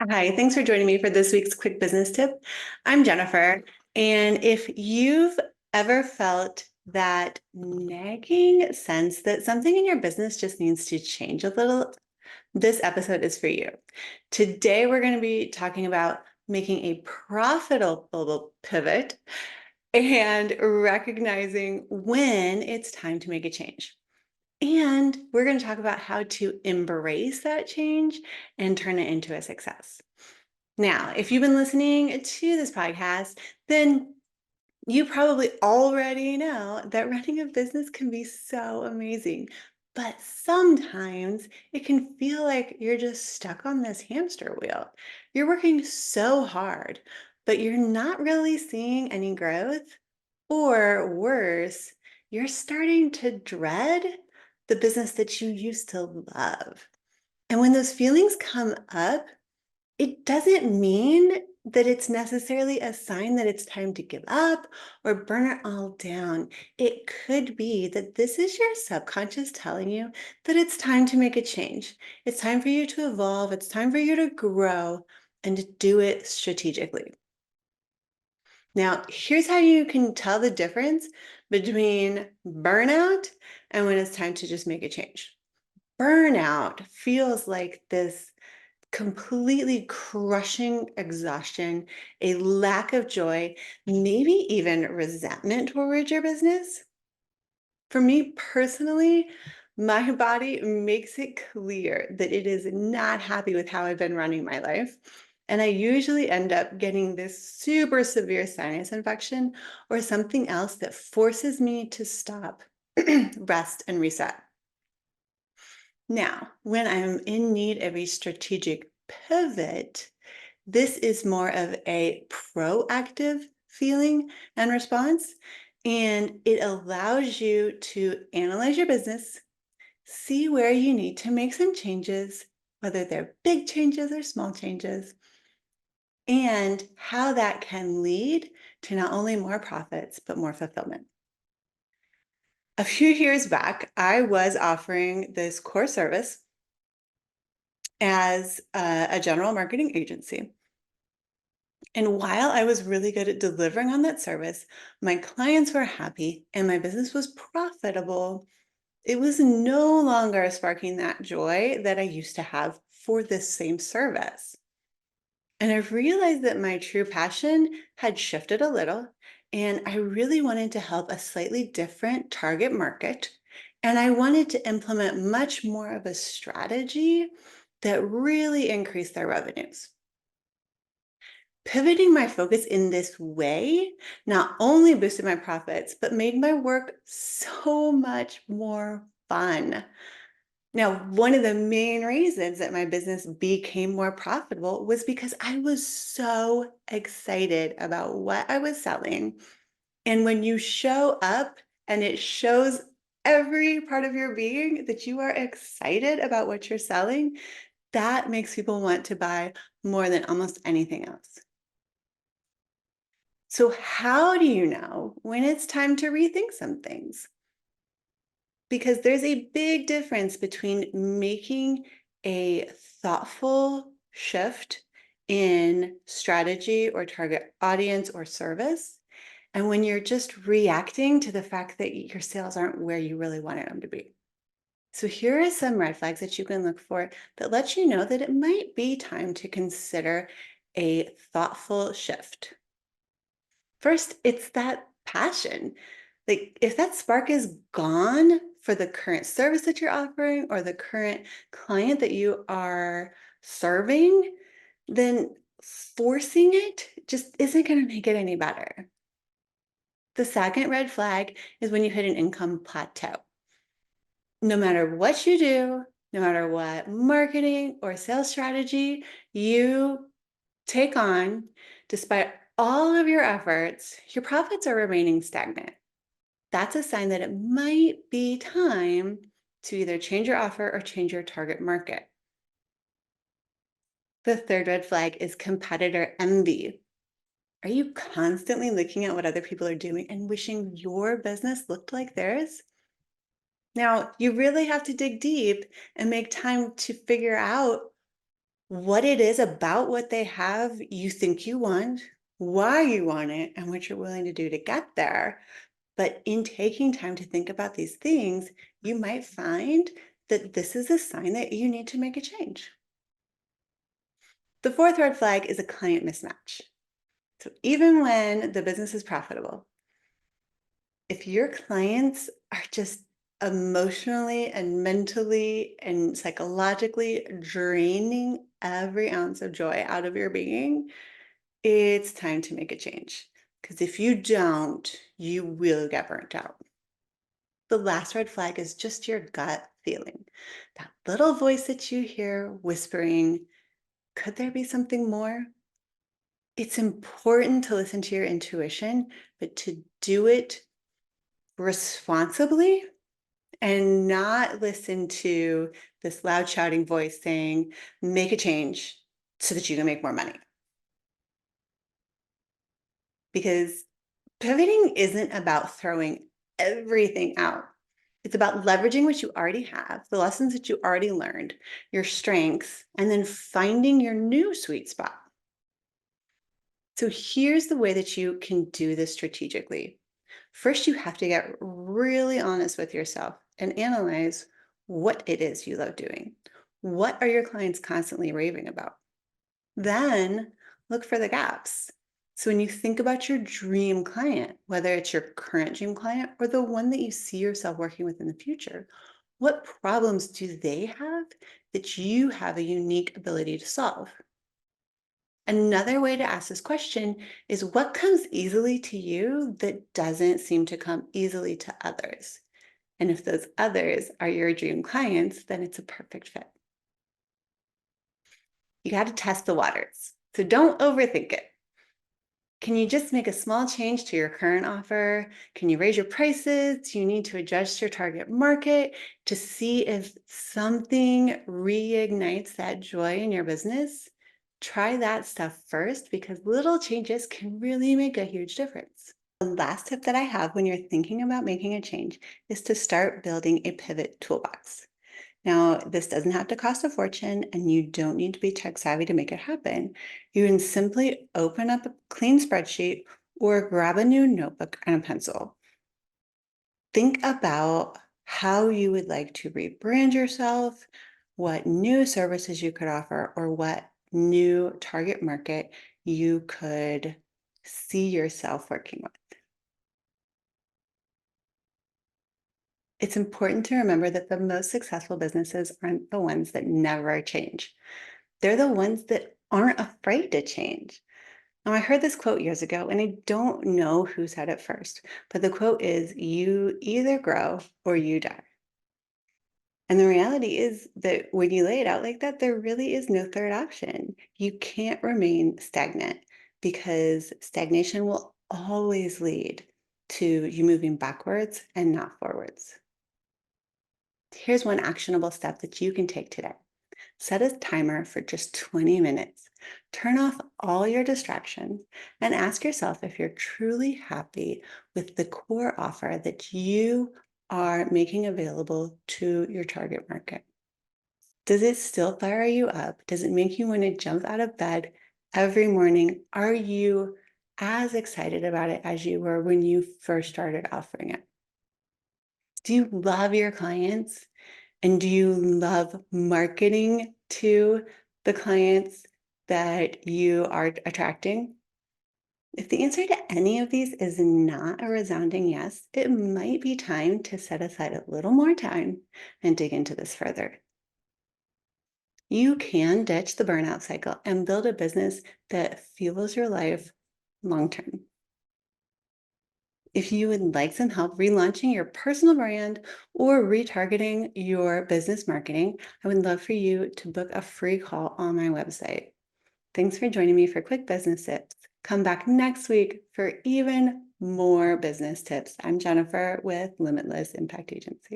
Hi, thanks for joining me for this week's quick business tip. I'm Jennifer, and if you've ever felt that nagging sense that something in your business just needs to change a little, this episode is for you. Today, we're going to be talking about making a profitable pivot and recognizing when it's time to make a change. And we're going to talk about how to embrace that change and turn it into a success. Now, if you've been listening to this podcast, then you probably already know that running a business can be so amazing. But sometimes it can feel like you're just stuck on this hamster wheel. You're working so hard, but you're not really seeing any growth. Or worse, you're starting to dread the business that you used to love. And when those feelings come up, it doesn't mean that it's necessarily a sign that it's time to give up or burn it all down. It could be that this is your subconscious telling you that it's time to make a change. It's time for you to evolve. It's time for you to grow and to do it strategically. Now, here's how you can tell the difference between burnout and when it's time to just make a change. Burnout feels like this completely crushing exhaustion, a lack of joy, maybe even resentment towards your business. For me personally, my body makes it clear that it is not happy with how I've been running my life. And I usually end up getting this super severe sinus infection or something else that forces me to stop, rest, and reset. Now, when I'm in need of a strategic pivot, this is more of a proactive feeling and response, and it allows you to analyze your business, see where you need to make some changes, whether they're big changes or small changes, and how that can lead to not only more profits, but more fulfillment. A few years back, I was offering this core service as a general marketing agency. And while I was really good at delivering on that service, my clients were happy and my business was profitable. It was no longer sparking that joy that I used to have for this same service. And I realized that my true passion had shifted a little, and I really wanted to help a slightly different target market. And I wanted to implement much more of a strategy that really increased their revenues. Pivoting my focus in this way not only boosted my profits, but made my work so much more fun. Now, one of the main reasons that my business became more profitable was because I was so excited about what I was selling. And when you show up and it shows every part of your being that you are excited about what you're selling, that makes people want to buy more than almost anything else. So how do you know when it's time to rethink some things? Because there's a big difference between making a thoughtful shift in strategy or target audience or service, and when you're just reacting to the fact that your sales aren't where you really wanted them to be. So here are some red flags that you can look for that let you know that it might be time to consider a thoughtful shift. First, it's that passion. Like if that spark is gone for the current service that you're offering or the current client that you are serving, then forcing it just isn't going to make it any better. The second red flag is when you hit an income plateau. No matter what you do, no matter what marketing or sales strategy you take on, despite all of your efforts, your profits are remaining stagnant. That's a sign that it might be time to either change your offer or change your target market. The third red flag is competitor envy. Are you constantly looking at what other people are doing and wishing your business looked like theirs? Now, you really have to dig deep and make time to figure out what it is about what they have you think you want, why you want it, and what you're willing to do to get there. But in taking time to think about these things, you might find that this is a sign that you need to make a change. The fourth red flag is a client mismatch. So even when the business is profitable, if your clients are just emotionally and mentally and psychologically draining every ounce of joy out of your being, it's time to make a change. Because if you don't, you will get burnt out. The last red flag is just your gut feeling. That little voice that you hear whispering, could there be something more? It's important to listen to your intuition, but to do it responsibly and not listen to this loud shouting voice saying, make a change so that you can make more money. Because pivoting isn't about throwing everything out. It's about leveraging what you already have, the lessons that you already learned, your strengths, and then finding your new sweet spot. So here's the way that you can do this strategically. First, you have to get really honest with yourself and analyze what it is you love doing. What are your clients constantly raving about? Then look for the gaps. So when you think about your dream client, whether it's your current dream client or the one that you see yourself working with in the future, what problems do they have that you have a unique ability to solve? Another way to ask this question is what comes easily to you that doesn't seem to come easily to others? And if those others are your dream clients, then it's a perfect fit. You got to test the waters. So don't overthink it. Can you just make a small change to your current offer? Can you raise your prices? Do you need to adjust your target market to see if something reignites that joy in your business? Try that stuff first because little changes can really make a huge difference. The last tip that I have when you're thinking about making a change is to start building a pivot toolbox. Now, this doesn't have to cost a fortune, and you don't need to be tech savvy to make it happen. You can simply open up a clean spreadsheet or grab a new notebook and a pencil. Think about how you would like to rebrand yourself, what new services you could offer, or what new target market you could see yourself working with. It's important to remember that the most successful businesses aren't the ones that never change. They're the ones that aren't afraid to change. Now, I heard this quote years ago, and I don't know who said it first, but the quote is, you either grow or you die. And the reality is that when you lay it out like that, there really is no third option. You can't remain stagnant because stagnation will always lead to you moving backwards and not forwards. Here's one actionable step that you can take today. Set a timer for just 20 minutes. Turn off all your distractions and ask yourself if you're truly happy with the core offer that you are making available to your target market. Does it still fire you up? Does it make you want to jump out of bed every morning? Are you as excited about it as you were when you first started offering it? Do you love your clients? And do you love marketing to the clients that you are attracting? If the answer to any of these is not a resounding yes, it might be time to set aside a little more time and dig into this further. You can ditch the burnout cycle and build a business that fuels your life long term. If you would like some help relaunching your personal brand or retargeting your business marketing, I would love for you to book a free call on my website. Thanks for joining me for Quick Business Tips. Come back next week for even more business tips. I'm Jennifer with Limitless Impact Agency.